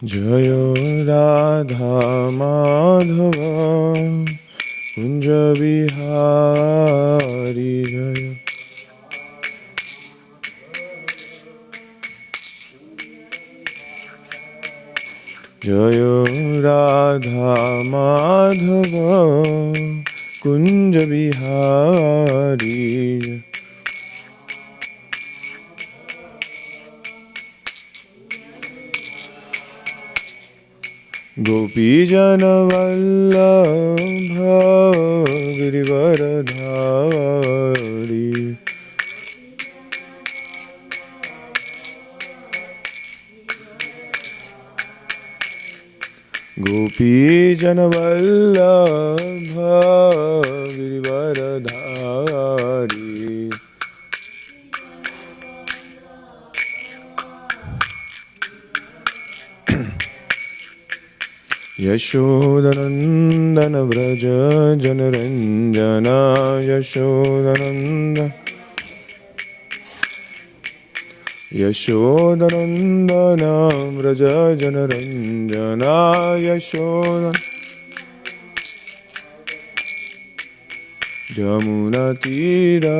Jayo Radha Madhava Kunja Bihari Jayo Jayo Radha Madhava Kunja Bihari Gopi Jana Vallabha Girivaradhari Gopi Jana Vallabha Girivaradhari Yashodanandana Vraja Janaranjana Yashodanandana Vraja Janaranjana Yashodan Jamuna Tira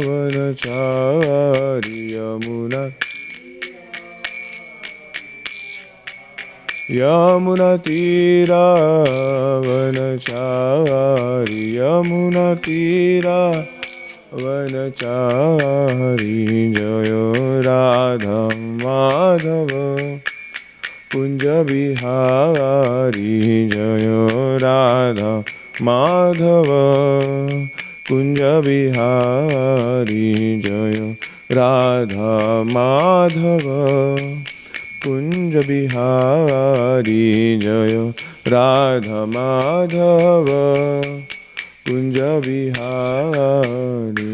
Vanachari Yamuna Tira Vanachari Yamuna Tira Vanachari Jayo Radha Madhava Kunja Bihari Jayo Radha Madhava Kunja Bihari Jayo Radha Madhava Kunja Bihari Jayo Radha Madhava Kunja Bihari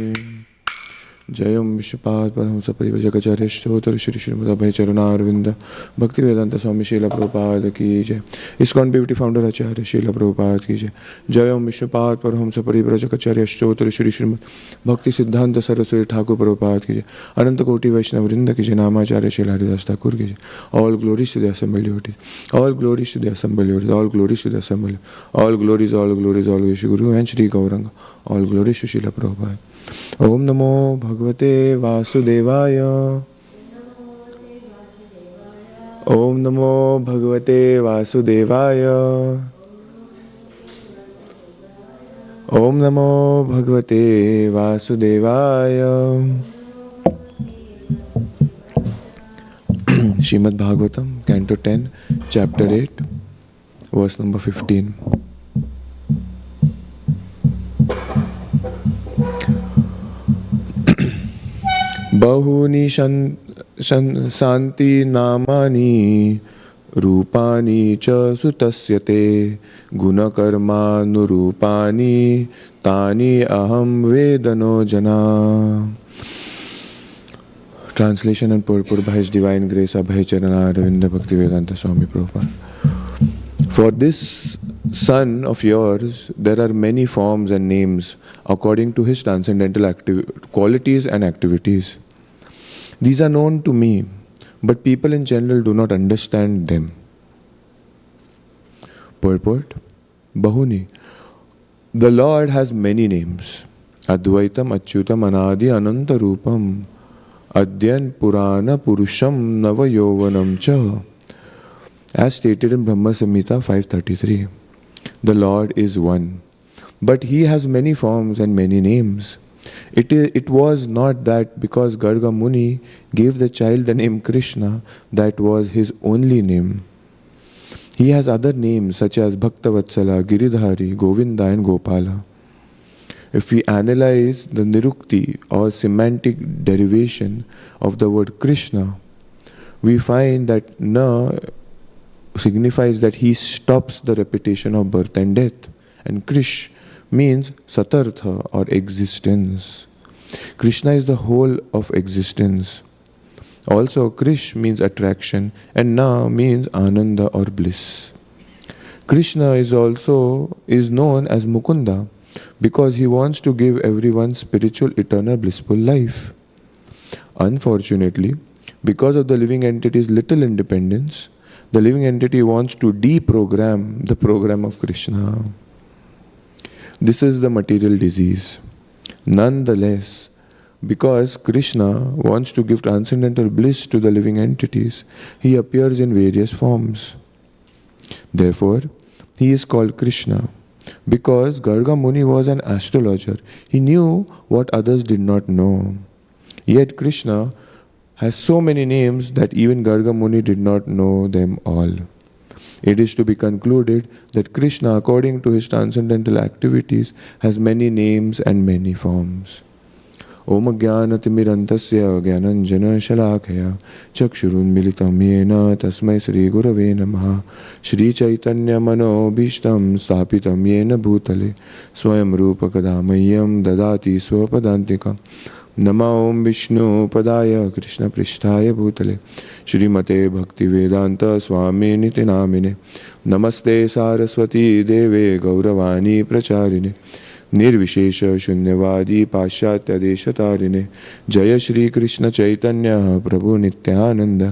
Jayam Vishwapad Paramahamsa Parivajakacarya Stotra Shri Srimad Abhay Charanarvinda Bhaktivedanta Swami Srila Prabhupada Ki Jai ISKCON Beauty Founder Acharya Srila Prabhupada Ki Jai Jayam Vishwapad Paramahamsa Parivajakacarya Stotra Shri Srimad Bhakti Siddhanta Saraswati Thakur Prabhupada Ki Jai Ananta Koti Vaishnava Vrinda Ki Jai Namacharya Srila Haridas Thakur Ki Jai All glories to the assembled devotees. All glories to the assembled devotees. All glories to the assembled. All glories, all glories, all glories to Guru and Shri Gauranga. All glories to Srila Prabhupada. Om Namo Bhagavate Vasudevaya. Om Namo Bhagavate Vasudevaya. Om Namo Bhagavate Vasudevaya. Srimad Bhagvatam, Canto 10, Chapter 8, Verse number 15. Bahuni Santi Namani Rupani Cha Sutasyate Gunakarma Nurupani Tani Aham Vedano Jana. Translation and purport by His Divine Grace Abhay Charana Aravinda Bhaktivedanta Swami Prabhupada. For this son of yours, there are many forms and names according to his transcendental qualities and activities. These are known to me, but people in general do not understand them. Purport: Bahuni. The Lord has many names. Advaitam, Achyutam, Anadi, Ananta Rupam. Adyan Purana Purusham Navayovanam Cha. As stated in Brahma Samhita 533. The Lord is one, but He has many forms and many names. It was not that because Garga Muni gave the child the name Krishna, that was his only name. He has other names such as Bhaktavatsala, Giridhari, Govinda and Gopala. If we analyze the nirukti or semantic derivation of the word Krishna, we find that na signifies that he stops the repetition of birth and death, and Krish means satartha or existence. Krishna is the whole of existence. Also, Krish means attraction and Na means Ananda or bliss. Krishna is known as Mukunda because he wants to give everyone spiritual, eternal, blissful life. Unfortunately, because of the living entity's little independence, the living entity wants to deprogram the program of Krishna. This is the material disease. Nonetheless, because Krishna wants to give transcendental bliss to the living entities, he appears in various forms. Therefore, he is called Krishna. Because Garga Muni was an astrologer, he knew what others did not know. Yet Krishna has so many names that even Garga Muni did not know them all. It is to be concluded that Krishna, according to his transcendental activities, has many names and many forms. Om Jnanatimirantasya Jnananjana Shalakaya Chakshurunmilitam Yena Tasmai Sri Gurave Namaha Shri Chaitanya Mano Bhishtam Stapitam Yena Bhutale Swayam Rupa Kadamayam Dadati Swapadantika Nama Om Vishnu Padaya Krishna Prishtaya Bhutale Shrimate Bhakti Vedanta Swami Niti Namine Namaste Saraswati Deve Gauravani Pracharine निर्विशेष शून्यवादी पाश्चात्य देशतारिणे जय श्री कृष्ण चैतन्य प्रभु नित्यानंद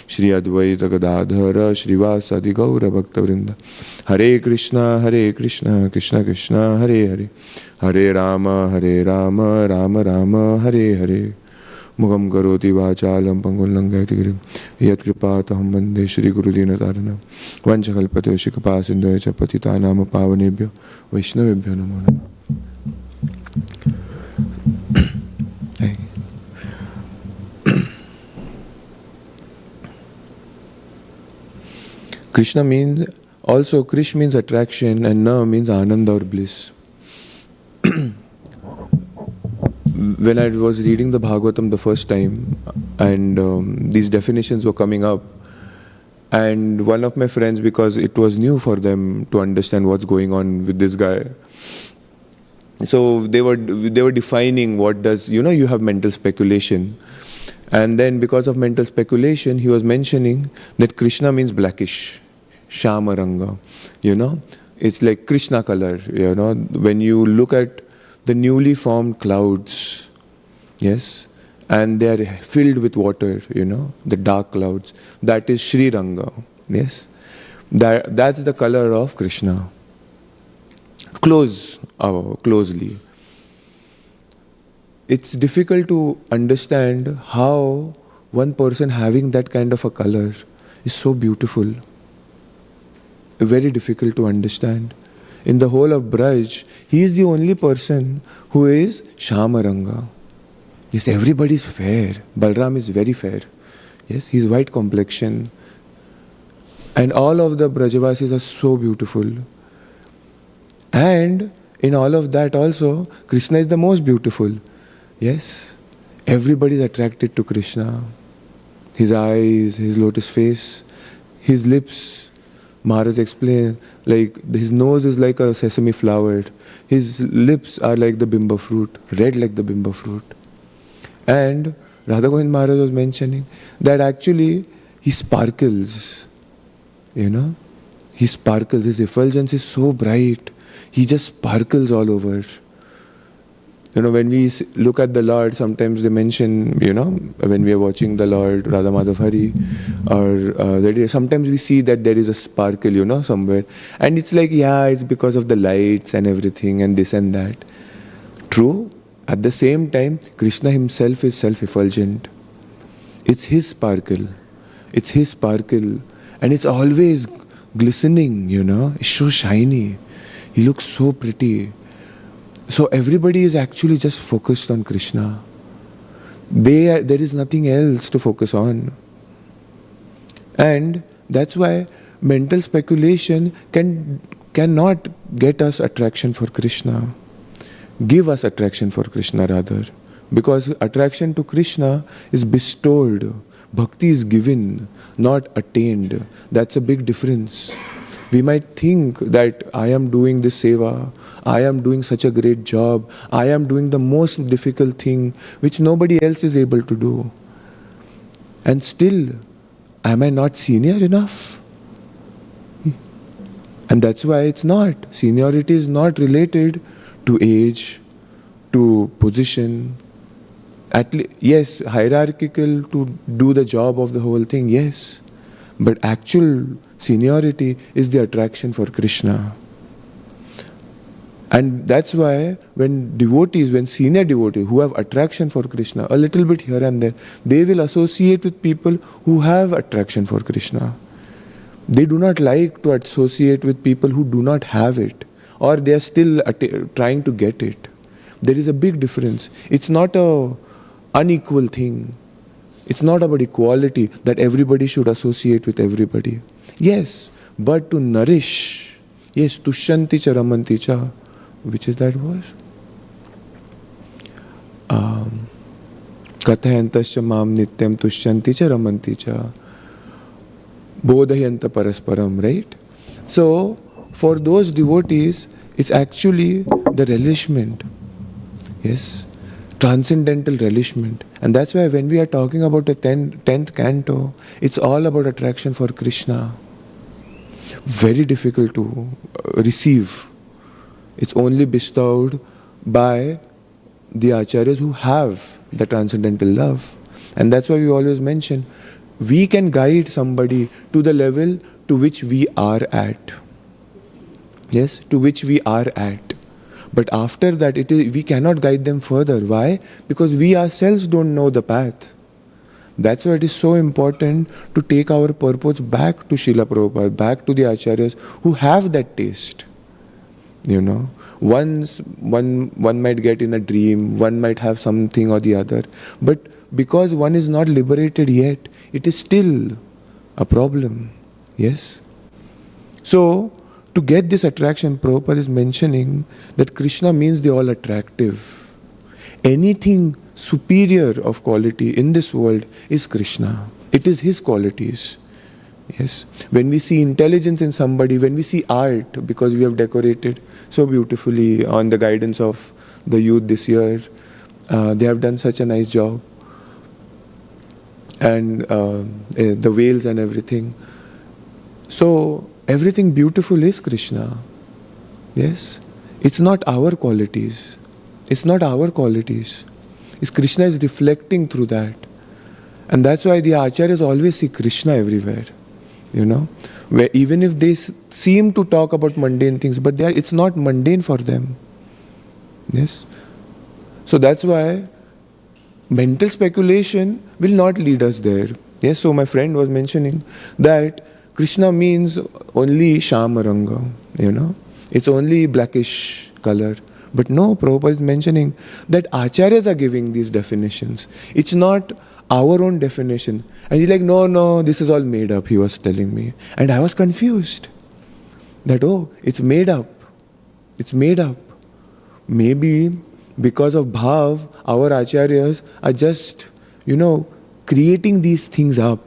श्री अद्वैत गदाधर श्रीवासादि गौर भक्तवृंद हरे कृष्णा कृष्ण कृष्ण हरे हरे हरे राम राम राम हरे हरे मुखं करोति वाचालं पंगुं लंघयति गिरिं यत्कृपातहं वन्दे श्रीगुरुदीनतारिणं वंशकल्पतरुश्च कृपासिन्धुश्च च पतितानां पावनेभ्यो वैष्णवेभ्यो नमो नमः. Krishna means also Krish means attraction and Na means Ananda or bliss. When I was reading the Bhagvatam the first time and these definitions were coming up, and one of my friends, because it was new for them to understand what's going on with this guy, so they were defining what does, you have mental speculation, and then because of mental speculation he was mentioning that Krishna means blackish, Shamaranga, it's like Krishna color, when you look at the newly formed clouds, yes, and they are filled with water, the dark clouds, that is Sri Ranga, yes, that's the color of Krishna. Closely. It's difficult to understand how one person having that kind of a color is so beautiful. Very difficult to understand. In the whole of Braj, he is the only person who is Shamaranga. Yes, everybody is fair. Balram is very fair. Yes, he's white complexion. And all of the Brajavasis are so beautiful. And in all of that also, Krishna is the most beautiful. Yes, everybody is attracted to Krishna. His eyes, his lotus face, his lips. Maharaj explained, like his nose is like a sesame flower. His lips are like the bimba fruit, red like the bimba fruit. And Radha Govind Maharaj was mentioning that actually he sparkles, he sparkles. His effulgence is so bright. He just sparkles all over. When we look at the Lord, sometimes they mention, when we are watching the Lord, Radha Madhav Hari, or sometimes we see that there is a sparkle, somewhere. And it's like, it's because of the lights and everything and this and that. True. At the same time, Krishna himself is self-effulgent. It's his sparkle. It's his sparkle. And it's always glistening, It's so shiny. He looks so pretty. So everybody is actually just focused on Krishna. There is nothing else to focus on. And that's why mental speculation cannot get us attraction for Krishna. Give us attraction for Krishna rather. Because attraction to Krishna is bestowed. Bhakti is given, not attained. That's a big difference. We might think that I am doing this seva, I am doing such a great job, I am doing the most difficult thing which nobody else is able to do. And still, am I not senior enough? And that's why it's not. Seniority is not related to age, to position. Yes, hierarchical to do the job of the whole thing, yes. But actual seniority is the attraction for Krishna. And that's why when senior devotees who have attraction for Krishna, a little bit here and there, they will associate with people who have attraction for Krishna. They do not like to associate with people who do not have it, or they are still trying to get it. There is a big difference. It's not a unequal thing. It's not about equality that everybody should associate with everybody. Yes, but to nourish. Yes, tushyanti cha ramanti cha. Which is that verse? Kathayantascha mam nityam tushyanti cha ramanti cha. Bodhayanta parasparam, right? So, for those devotees, it's actually the relishment. Yes, transcendental relishment. And that's why when we are talking about the 10th canto, it's all about attraction for Krishna. Very difficult to receive. It's only bestowed by the acharyas who have the transcendental love. And that's why we always mention, we can guide somebody to the level to which we are at. Yes, to which we are at. But after that, we cannot guide them further. Why? Because we ourselves don't know the path. That's why it is so important to take our purpose back to Srila Prabhupada, back to the acharyas who have that taste. You know, once one might get in a dream, one might have something or the other. But because one is not liberated yet, it is still a problem. Yes? So, to get this attraction, Prabhupada is mentioning that Krishna means the all attractive. Anything superior of quality in this world is Krishna. It is his qualities. Yes. When we see intelligence in somebody, when we see art, because we have decorated so beautifully on the guidance of the youth this year, they have done such a nice job. And the veils and everything. So, everything beautiful is Krishna. Yes. It's not our qualities. It's not our qualities. It's Krishna is reflecting through that. And that's why the acharyas always see Krishna everywhere. You know, where even if they seem to talk about mundane things, but it's not mundane for them. Yes. So that's why mental speculation will not lead us there. Yes, so my friend was mentioning that Krishna means only Shamaranga, you know. It's only blackish color. But no, Prabhupada is mentioning that acharyas are giving these definitions. It's not our own definition. And he's like, no, this is all made up, he was telling me. And I was confused. That, it's made up. It's made up. Maybe because of bhav, our acharyas are just, creating these things up.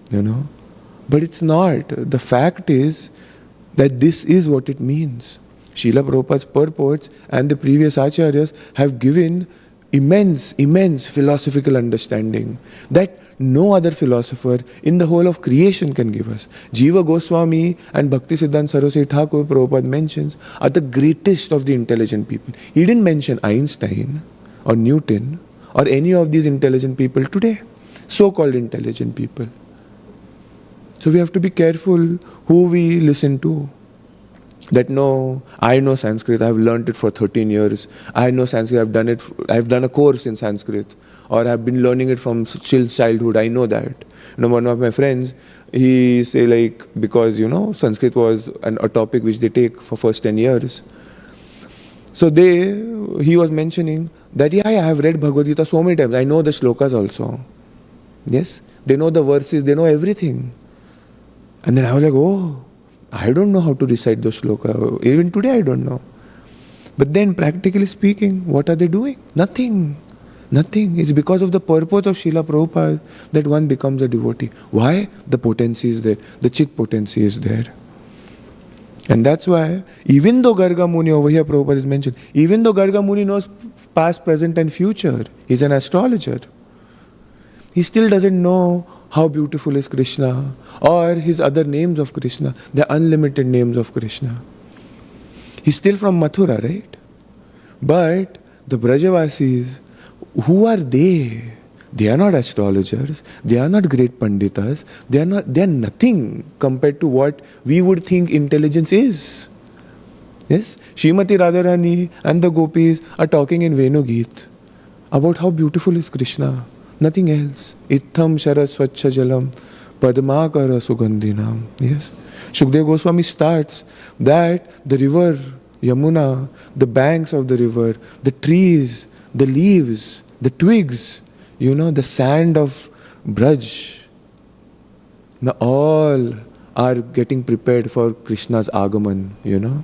But it's not. The fact is that this is what it means. Srila Prabhupada's purports and the previous acharyas have given immense philosophical understanding that no other philosopher in the whole of creation can give us. Jiva Goswami and Bhaktisiddhanta Saraswati Thakur, Prabhupada mentions, are the greatest of the intelligent people. He didn't mention Einstein or Newton or any of these intelligent people today, so-called intelligent people. So we have to be careful who we listen to. That no, I know Sanskrit, I've learned it for 13 years. I know Sanskrit, I've done a course in Sanskrit. Or I've been learning it from childhood, I know that. One of my friends, he say because Sanskrit was a topic which they take for first 10 years. So he was mentioning that, I have read Bhagavad Gita so many times. I know the shlokas also. Yes, they know the verses, they know everything. And then I was like, oh, I don't know how to recite those shloka. Even today I don't know. But then practically speaking, what are they doing? Nothing. Nothing. It's because of the purpose of Srila Prabhupada that one becomes a devotee. Why? The potency is there. The chit potency is there. And that's why, even though Garga Muni, over here Prabhupada is mentioned, even though Garga Muni knows past, present and future, he's an astrologer, he still doesn't know how beautiful is Krishna or his other names of Krishna, the unlimited names of Krishna. He's still from Mathura, right? But the Brajavasis, who are they? They are not astrologers, they are not great panditas, they are nothing compared to what we would think intelligence is. Yes? Srimati Radharani and the gopis are talking in Venugit about how beautiful is Krishna. Nothing else. Itham Shara Swacha Jalam Padmakara Sugandhinam. Yes? Shukdev Goswami starts that the river Yamuna, the banks of the river, the trees, the leaves, the twigs, the sand of Braj, now all are getting prepared for Krishna's Agaman,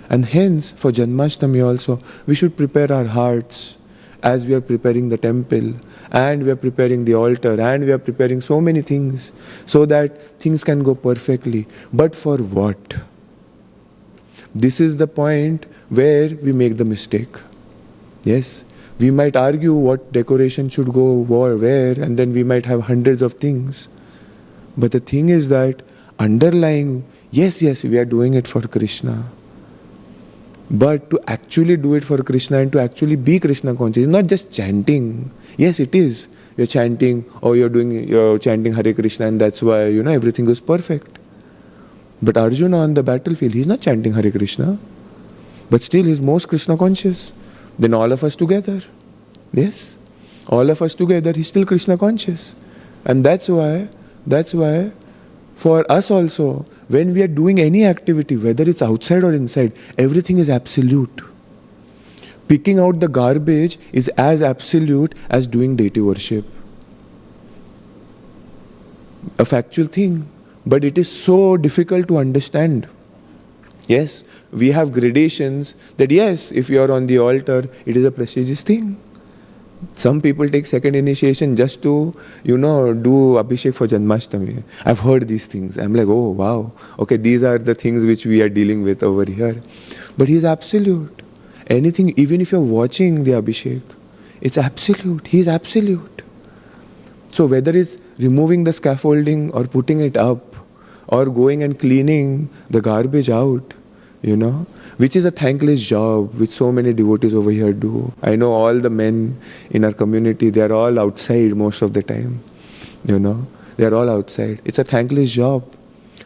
And hence, for Janmashtami also, we should prepare our hearts as we are preparing the temple, and we are preparing the altar, and we are preparing so many things, so that things can go perfectly. But for what? This is the point where we make the mistake. Yes? We might argue what decoration should go where, and then we might have hundreds of things. But the thing is that underlying, yes, we are doing it for Krishna. But to actually do it for Krishna and to actually be Krishna conscious, not just chanting. Yes, it is. You're chanting, or you're chanting Hare Krishna, and that's why, everything is perfect. But Arjuna on the battlefield, he's not chanting Hare Krishna. But still, he's most Krishna conscious. Then all of us together. Yes? All of us together, he's still Krishna conscious. And that's why, for us also, when we are doing any activity, whether it's outside or inside, everything is absolute. Picking out the garbage is as absolute as doing deity worship. A factual thing. But it is so difficult to understand. Yes, we have gradations that yes, if you are on the altar, it is a prestigious thing. Some people take second initiation just to, do Abhishek for Janmashtami. I've heard these things. I'm like, oh wow, okay, these are the things which we are dealing with over here. But he is absolute. Anything, even if you're watching the Abhishek, it's absolute. He is absolute. So whether it's removing the scaffolding or putting it up, or going and cleaning the garbage out, which is a thankless job, which so many devotees over here do. I know all the men in our community, they are all outside most of the time. They are all outside. It's a thankless job.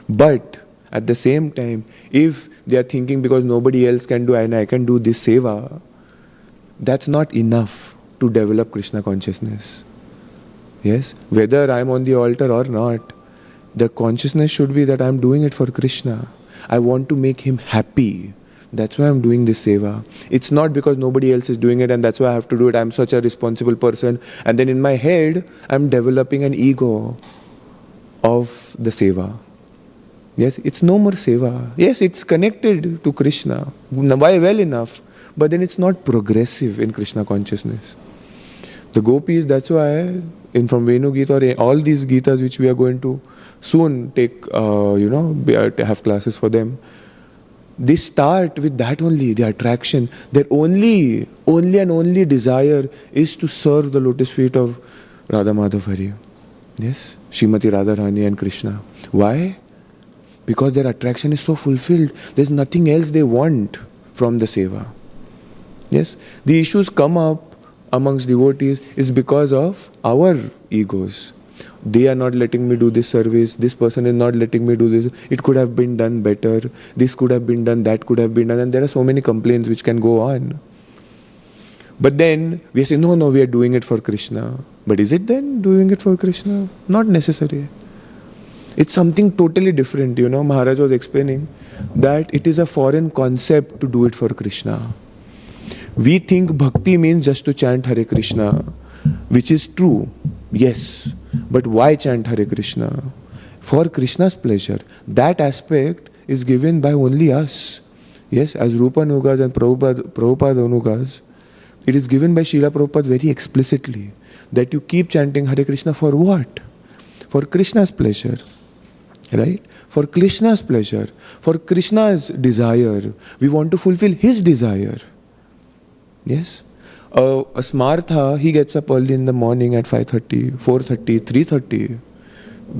But at the same time, if they are thinking because nobody else can do and I can do this seva, that's not enough to develop Krishna consciousness. Yes, whether I'm on the altar or not, the consciousness should be that I'm doing it for Krishna. I want to make him happy. That's why I'm doing this seva. It's not because nobody else is doing it and that's why I have to do it. I'm such a responsible person. And then in my head, I'm developing an ego of the seva. Yes, it's no more seva. Yes, it's connected to Krishna. Why? Well enough. But then it's not progressive in Krishna consciousness. The gopis, that's why from Venu Gita or all these Gitas which we are going to soon take, have classes for them, they start with that only, the attraction. Their only desire is to serve the lotus feet of Radha Madhav Hari. Yes, Srimati Radharani and Krishna. Why? Because their attraction is so fulfilled. There's nothing else they want from the seva. Yes, the issues come up amongst devotees is because of our egos. They are not letting me do this service, this person is not letting me do this, it could have been done better, this could have been done, that could have been done, and there are so many complaints which can go on. But then we say, no, we are doing it for Krishna. But is it then doing it for Krishna? Not necessary. It's something totally different. Maharaj was explaining that it is a foreign concept to do it for Krishna. We think bhakti means just to chant Hare Krishna, which is true, yes. But why chant Hare Krishna? for Krishna's pleasure. That aspect is given by only us. Yes, as Rupa Anugas and Prabhupada Anugas, it is given by Srila Prabhupada very explicitly that you keep chanting Hare Krishna for what? For Krishna's pleasure. Right? For Krishna's pleasure. For Krishna's desire. We want to fulfill his desire. Yes? A Smartha, he gets up early in the morning at 5:30, 4:30, 3:30.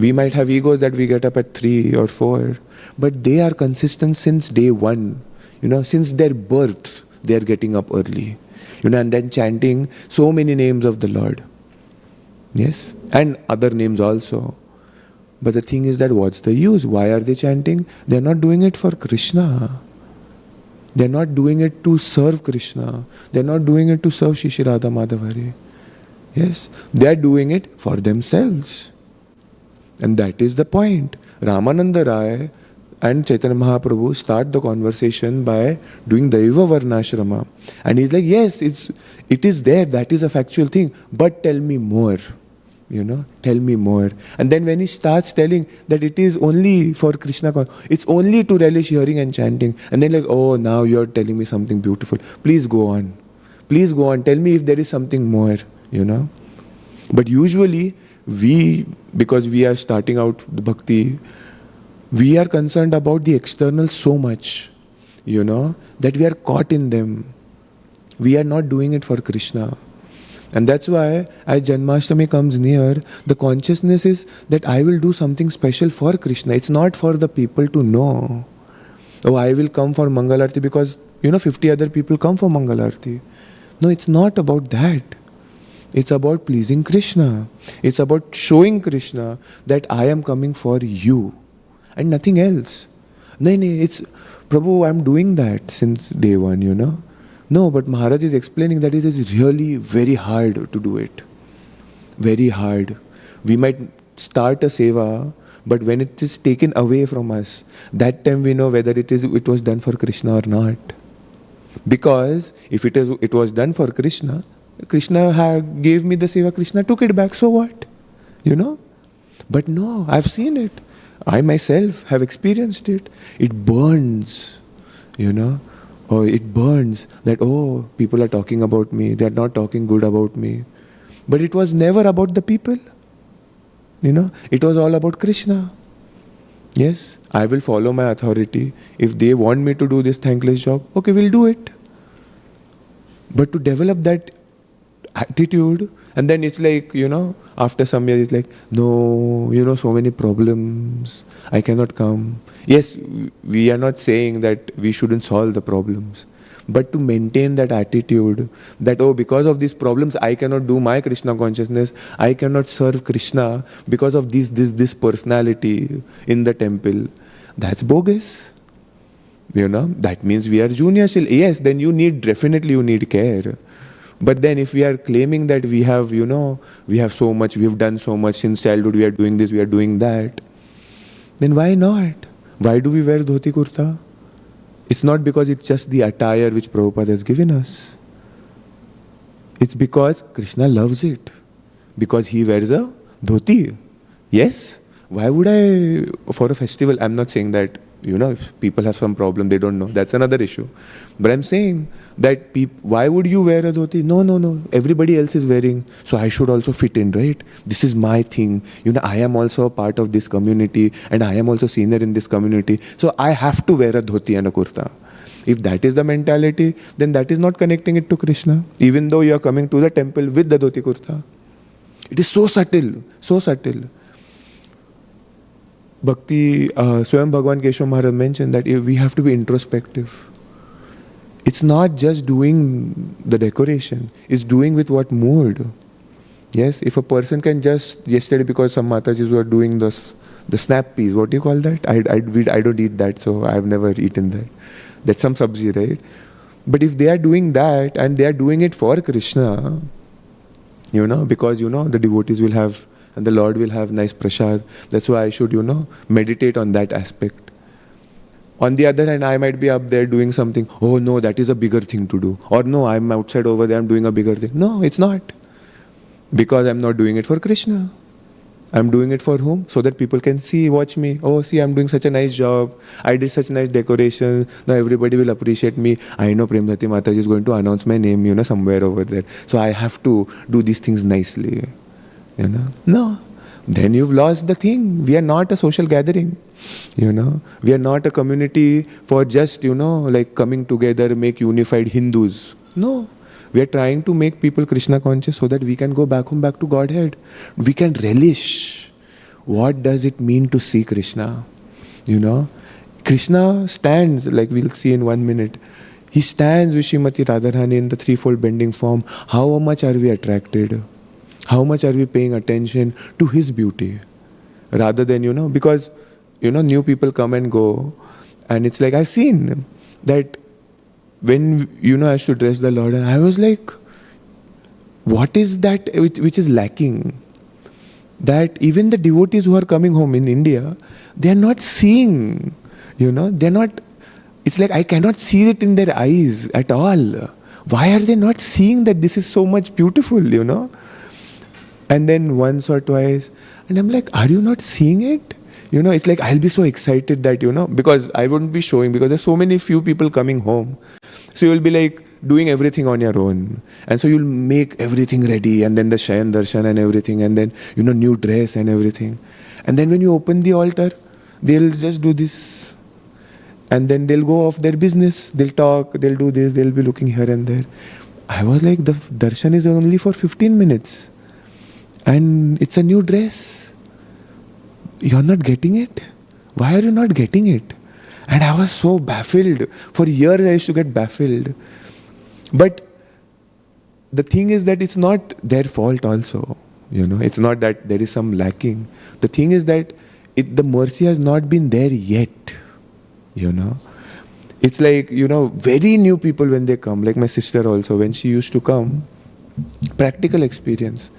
We might have egos that we get up at 3 or 4. But they are consistent since day one. Since their birth, they are getting up early. And then chanting so many names of the Lord. Yes? And other names also. But the thing is that what's the use? Why are they chanting? They're not doing it for Krishna. They're not doing it to serve Krishna. They're not doing it to serve Shri Radha Madhavari. Yes? They're doing it for themselves. And that is the point. Ramananda Rai and Chaitanya Mahaprabhu start the conversation by doing Daiva Varnashrama. And he's like, yes, it is there, that is a factual thing, but tell me more. Tell me more. And then when he starts telling that it is only for Krishna, it's only to relish hearing and chanting. And then like, oh, now you're telling me something beautiful. Please go on. Please go on. Tell me if there is something more, But usually, because we are starting out the bhakti, we are concerned about the external so much, that we are caught in them. We are not doing it for Krishna. And that's why as Janmashtami comes near, the consciousness is that I will do something special for Krishna. It's not for the people to know. Oh, I will come for Mangalarti because, 50 other people come for Mangalarti. No, it's not about that. It's about pleasing Krishna. It's about showing Krishna that I am coming for you and nothing else. No, it's, Prabhu, I'm doing that since day one, No, but Maharaj is explaining that it is really very hard to do it. Very hard. We might start a seva, but when it is taken away from us, that time we know whether it was done for Krishna or not. Because if it was done for Krishna, Krishna gave me the seva, Krishna took it back, so what? But no, I've seen it. I myself have experienced it. It burns, Or it burns that, oh, people are talking about me, they're not talking good about me. But it was never about the people. It was all about Krishna. Yes, I will follow my authority. If they want me to do this thankless job, okay, we'll do it. But to develop that attitude, and then it's like, after some years, it's like, no, so many problems, I cannot come. Yes, we are not saying that we shouldn't solve the problems, but to maintain that attitude that, oh, because of these problems, I cannot do my Krishna consciousness, I cannot serve Krishna because of this personality in the temple. That's bogus. That means we are junior still. Yes, then definitely you need care. But then if we are claiming that we have, we have so much, we have done so much since childhood, we are doing this, we are doing that, then why not? Why do we wear dhoti kurta? It's not because it's just the attire which Prabhupada has given us. It's because Krishna loves it. Because he wears a dhoti. Yes? Why would I, for a festival, I'm not saying that, if people have some problem, they don't know. That's another issue. But I'm saying that why would you wear a dhoti? No. Everybody else is wearing. So I should also fit in, right? This is my thing. I am also a part of this community and I am also senior in this community. So I have to wear a dhoti and a kurta. If that is the mentality, then that is not connecting it to Krishna. Even though you are coming to the temple with the dhoti kurta. It is so subtle, so subtle. Bhakti, Swayam Bhagavan Keshav Maharaj mentioned that we have to be introspective. It's not just doing the decoration, it's doing with what mood. Yes, if a person can just, yesterday because some Matajis were doing the snap peas, what do you call that? I don't eat that, so I've never eaten that. That's some sabzi, right? But if they are doing that and they are doing it for Krishna, because the devotees will have and the Lord will have nice prasad. That's why I should, meditate on that aspect. On the other hand, I might be up there doing something. Oh no, that is a bigger thing to do. Or no, I'm outside over there, I'm doing a bigger thing. No, it's not. Because I'm not doing it for Krishna. I'm doing it for whom? So that people can see, watch me. Oh, see, I'm doing such a nice job. I did such nice decoration. Now everybody will appreciate me. I know Premdhati Mataji is going to announce my name, somewhere over there. So I have to do these things nicely. No. Then you've lost the thing. We are not a social gathering. We are not a community for just, like coming together, make unified Hindus. No. We are trying to make people Krishna conscious so that we can go back home, back to Godhead. We can relish. What does it mean to see Krishna? Krishna stands, like we'll see in 1 minute. He stands with Srimati Radharani in the threefold bending form. How much are we attracted? How much are we paying attention to his beauty? Rather than, because, new people come and go. And it's like, I've seen that when, I used to dress the Lord, and I was like, what is that which is lacking? That even the devotees who are coming home in India, they are not seeing, they're not, it's like I cannot see it in their eyes at all. Why are they not seeing that this is so much beautiful, And then once or twice, and I'm like, are you not seeing it? It's like I'll be so excited that, because I wouldn't be showing, because there's so many few people coming home. So you'll be like doing everything on your own. And so you'll make everything ready, and then the Shayan Darshan and everything, and then, new dress and everything. And then when you open the altar, they'll just do this. And then they'll go off their business. They'll talk, they'll do this, they'll be looking here and there. I was like, the darshan is only for 15 minutes. And it's a new dress. You're not getting it? Why are you not getting it? And I was so baffled. For years I used to get baffled. But the thing is that it's not their fault also. It's not that there is some lacking. The thing is that the mercy has not been there yet. It's like, very new people when they come. Like my sister also, when she used to come, practical experience.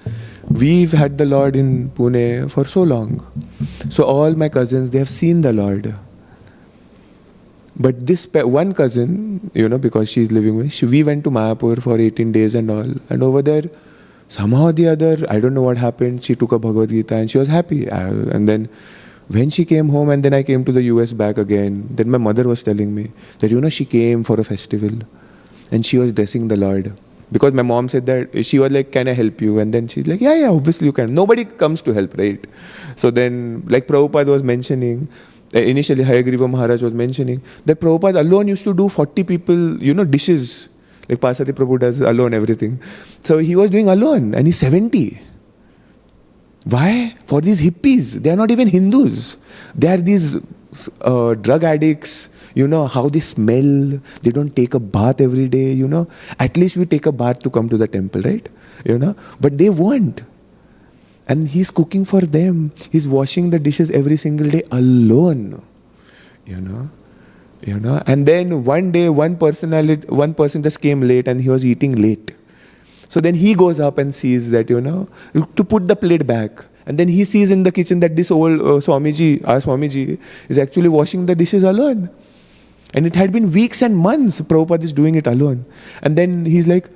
We've had the Lord in Pune for so long. So all my cousins, they have seen the Lord. But this one cousin, because she's living with, we went to Mayapur for 18 days and all. And over there, somehow or the other, I don't know what happened, she took a Bhagavad Gita and she was happy. And then when she came home and then I came to the US back again, then my mother was telling me that, she came for a festival and she was dressing the Lord. Because my mom said that, she was like, can I help you? And then she's like, yeah, obviously you can. Nobody comes to help, right? So then, like Prabhupada was mentioning, initially Hayagriva Maharaj was mentioning, that Prabhupada alone used to do 40 people, dishes. Like Pasati Prabhu does alone everything. So he was doing alone and he's 70. Why? For these hippies. They are not even Hindus. They are these drug addicts. How they smell. They don't take a bath every day, At least we take a bath to come to the temple, right? But they won't. And he's cooking for them. He's washing the dishes every single day alone. And then one day, one person just came late and he was eating late. So then he goes up and sees that, to put the plate back. And then he sees in the kitchen that this old Swamiji, our Swamiji, is actually washing the dishes alone. And it had been weeks and months Prabhupada is doing it alone. And then he's like,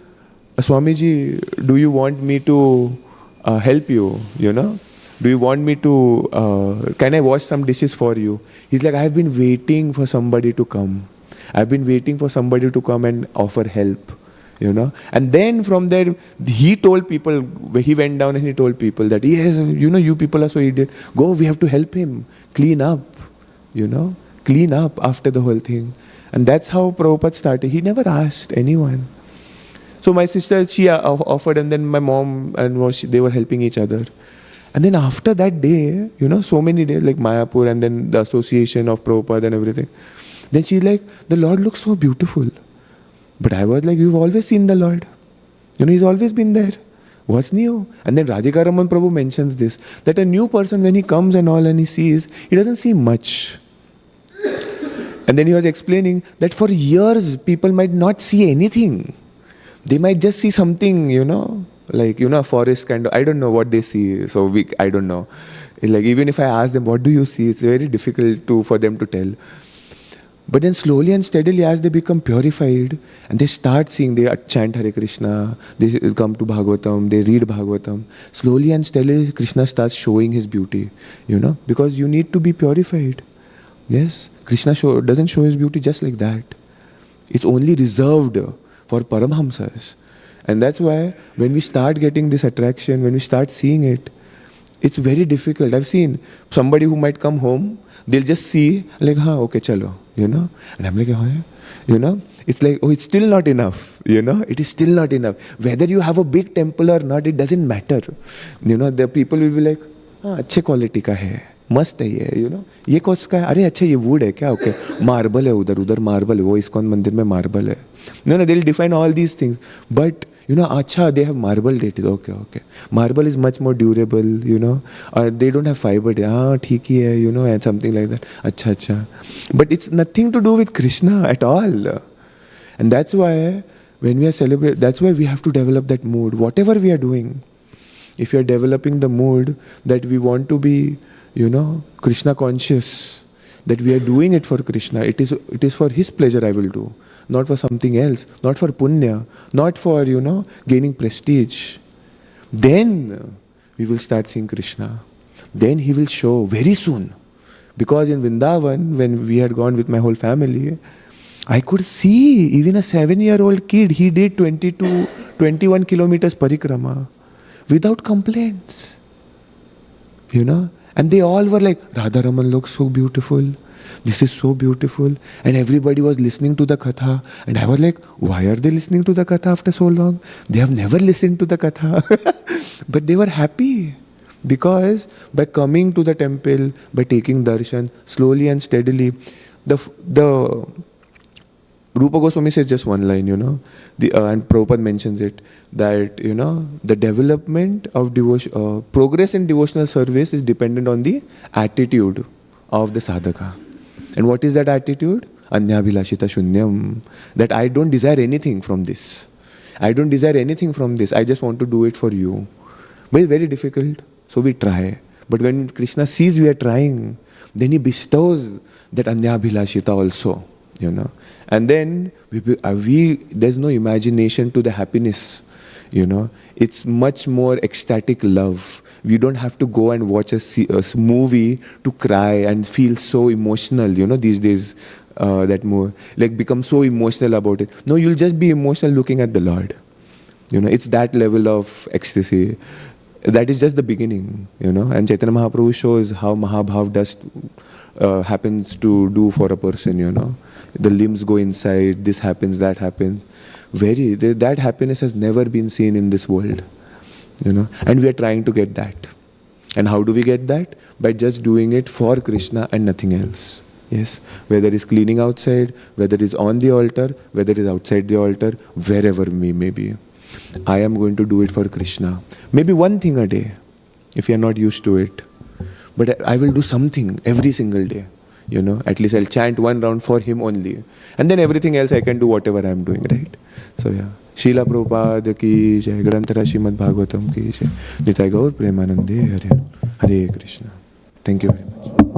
Swamiji, do you want me to help you, Do you want me to, can I wash some dishes for you? He's like, I've been waiting for somebody to come. I've been waiting for somebody to come and offer help, And then from there, he told people, he went down and he told people that, yes, you people are so idiot. Go, we have to help him. Clean up, Clean up after the whole thing. And that's how Prabhupada started. He never asked anyone. So my sister, she offered, and then my mom and they were helping each other. And then after that day, so many days, like Mayapur and then the association of Prabhupada and everything. Then she's like, the Lord looks so beautiful. But I was like, you've always seen the Lord. He's always been there. What's new? And then Radhika Raman Prabhu mentions this, that a new person, when he comes and all and he sees, he doesn't see much. And then he was explaining that for years, people might not see anything. They might just see something, like, a forest kind of, I don't know what they see. So I don't know. Like, even if I ask them, what do you see? It's very difficult for them to tell. But then slowly and steadily, as they become purified and they start seeing, they chant Hare Krishna, they come to Bhagavatam, they read Bhagavatam. Slowly and steadily, Krishna starts showing his beauty, because you need to be purified. Yes, Krishna doesn't show his beauty just like that. It's only reserved for Paramhamsas. And that's why when we start getting this attraction, when we start seeing it, it's very difficult. I've seen somebody who might come home, they'll just see, like, okay, chalo, And I'm like, it's like, it's still not enough, It is still not enough. Whether you have a big temple or not, it doesn't matter. The people will be like, अच्छे quality का है, मस्त है ये, ये कौन का है? अरे अच्छा ये wood है क्या? Okay, marble है उधर marble है, वो इस्कॉन मंदिर में marble है. They'll define all these things. But acha, they have marble dated. Okay. Marble is much more durable, they don't have fiber. ठीक ही है, and something like that. Acha. But it's nothing to do with Krishna at all. And that's why when we are celebrating, that's why we have to develop that mood. Whatever we are doing, if you are developing the mood that we want to be, Krishna conscious, that we are doing it for Krishna, it is for His pleasure I will do. Not for something else, not for punya, not for, gaining prestige. Then we will start seeing Krishna. Then He will show very soon. Because in Vrindavan, when we had gone with my whole family, I could see even a 7-year-old kid, he did 21 kilometers parikrama without complaints. And they all were like, Radharaman looks so beautiful. This is so beautiful. And everybody was listening to the katha. And I was like, why are they listening to the katha after so long? They have never listened to the katha. But they were happy. Because by coming to the temple, by taking darshan, slowly and steadily, the Rupa Goswami says just one line, and Prabhupada mentions it, that, the development of devotion, progress in devotional service is dependent on the attitude of the sadhaka. And what is that attitude? Anyabhilashita shunyam. That I don't desire anything from this. I don't desire anything from this. I just want to do it for you. But it's very difficult. So we try. But when Krishna sees we are trying, then He bestows that Anyabhilashita also. And then there's no imagination to the happiness. It's much more ecstatic love. We don't have to go and watch a movie to cry and feel so emotional, these days, that more, like become so emotional about it. No, you'll just be emotional looking at the Lord. It's that level of ecstasy. That is just the beginning, and Chaitanya Mahaprabhu shows how Mahabhav happens to do for a person, The limbs go inside, this happens, that happens. That happiness has never been seen in this world. And we are trying to get that. And how do we get that? By just doing it for Krishna and nothing else. Yes, whether it's cleaning outside, whether it's on the altar, whether it's outside the altar, wherever we may be. I am going to do it for Krishna. Maybe one thing a day, if you are not used to it. But I will do something every single day. At least I'll chant one round for Him only. And then everything else I can do whatever I'm doing, right? So yeah. Srila Prabhupada ki jai, Granthara Srimad Bhagvatam ki jai. Nitai Gaur Premanande Hare. Hare Krishna. Thank you very much.